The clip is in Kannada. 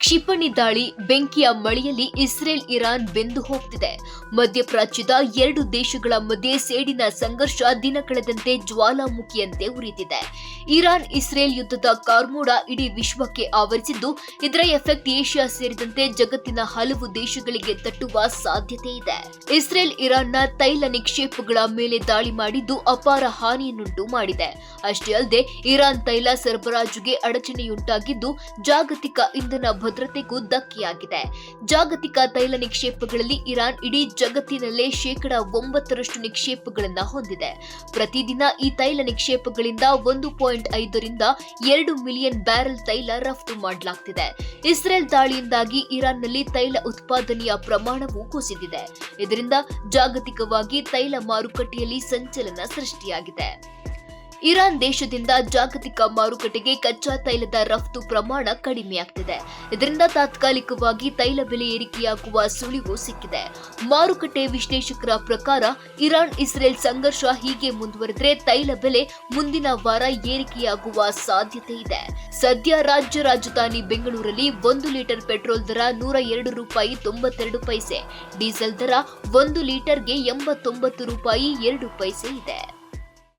ಕ್ಷಿಪಣಿ ದಾಳಿ, ಬೆಂಕಿಯ ಮಳೆಯಲ್ಲಿ ಇಸ್ರೇಲ್ ಇರಾನ್ ಬೆಂದು ಹೋಗ್ತಿದೆ. ಮಧ್ಯಪ್ರಾಚ್ಯದ ಎರಡು ದೇಶಗಳ ಮಧ್ಯೆ ಸೇಡಿನ ಸಂಘರ್ಷ ದಿನ ಕಳೆದಂತೆ ಜ್ವಾಲಾಮುಖಿಯಂತೆ ಉರಿಯುತ್ತಿದೆ. ಇರಾನ್ ಇಸ್ರೇಲ್ ಯುದ್ಧದ ಕಾರ್ಮೋಡ ಇಡೀ ವಿಶ್ವಕ್ಕೆ ಆವರಿಸಿದ್ದು, ಇದರ ಎಫೆಕ್ಟ್ ಏಷ್ಯಾ ಸೇರಿದಂತೆ ಜಗತ್ತಿನ ಹಲವು ದೇಶಗಳಿಗೆ ತಟ್ಟುವ ಸಾಧ್ಯತೆ ಇದೆ. ಇಸ್ರೇಲ್ ಇರಾನ್ನ ತೈಲ ನಿಕ್ಷೇಪಗಳ ಮೇಲೆ ದಾಳಿ ಮಾಡಿದ್ದು ಅಪಾರ ಹಾನಿಯನ್ನುಂಟು ಮಾಡಿದೆ. ಅಷ್ಟೇ ಅಲ್ಲದೆ ಇರಾನ್ ತೈಲ ಸರಬರಾಜುಗೆ ಅಡಚಣೆಯುಂಟಾಗಿದ್ದು ಜಾಗತಿಕ ಇಂಧನ ಭದ್ರತೆಗೂ ಧಕ್ಕೆಯಾಗಿದೆ. ಜಾಗತಿಕ ತೈಲ ನಿಕ್ಷೇಪಗಳಲ್ಲಿ ಇರಾನ್ ಇಡೀ ಜಗತ್ತಿನಲ್ಲೇ 9% ನಿಕ್ಷೇಪಗಳನ್ನು ಹೊಂದಿದೆ. ಪ್ರತಿದಿನ ಈ ತೈಲ ನಿಕ್ಷೇಪಗಳಿಂದ 1.5 ರಿಂದ 2 ಮಿಲಿಯನ್ ಬ್ಯಾರೆಲ್ ತೈಲ ರಫ್ತು ಮಾಡಲಾಗ್ತಿದೆ. ಇಸ್ರೇಲ್ ದಾಳಿಯಿಂದಾಗಿ ಇರಾನ್ನಲ್ಲಿ ತೈಲ ಉತ್ಪಾದನೆಯ ಪ್ರಮಾಣವೂ ಕುಸಿದಿದೆ. ಇದರಿಂದ ಜಾಗತಿಕವಾಗಿ ತೈಲ ಮಾರುಕಟ್ಟೆಯಲ್ಲಿ ಸಂಚಲನ ಸೃಷ್ಟಿಯಾಗಿದೆ. ಇರಾನ್ ದೇಶದಿಂದ ಜಾಗತಿಕ ಮಾರುಕಟ್ಟೆಗೆ ಕಚ್ಚಾ ತೈಲದ ರಫ್ತು ಪ್ರಮಾಣ ಕಡಿಮೆಯಾಗ್ತಿದೆ. ಇದರಿಂದ ತಾತ್ಕಾಲಿಕವಾಗಿ ತೈಲ ಬೆಲೆ ಏರಿಕೆಯಾಗುವ ಸುಳಿವು ಸಿಕ್ಕಿದೆ. ಮಾರುಕಟ್ಟೆ ವಿಶ್ಲೇಷಕರ ಪ್ರಕಾರ ಇರಾನ್ ಇಸ್ರೇಲ್ ಸಂಘರ್ಷ ಹೀಗೆ ಮುಂದುವರೆದರೆ ತೈಲ ಬೆಲೆ ಮುಂದಿನ ವಾರ ಏರಿಕೆಯಾಗುವ ಸಾಧ್ಯತೆ ಇದೆ. ಸದ್ಯ ರಾಜ್ಯ ರಾಜಧಾನಿ ಬೆಂಗಳೂರಲ್ಲಿ 1 ಲೀಟರ್ ಪೆಟ್ರೋಲ್ ದರ ₹102.92, ಡೀಸೆಲ್ ದರ 1 ಲೀಟರ್ಗೆ ₹89.2 ಇದೆ.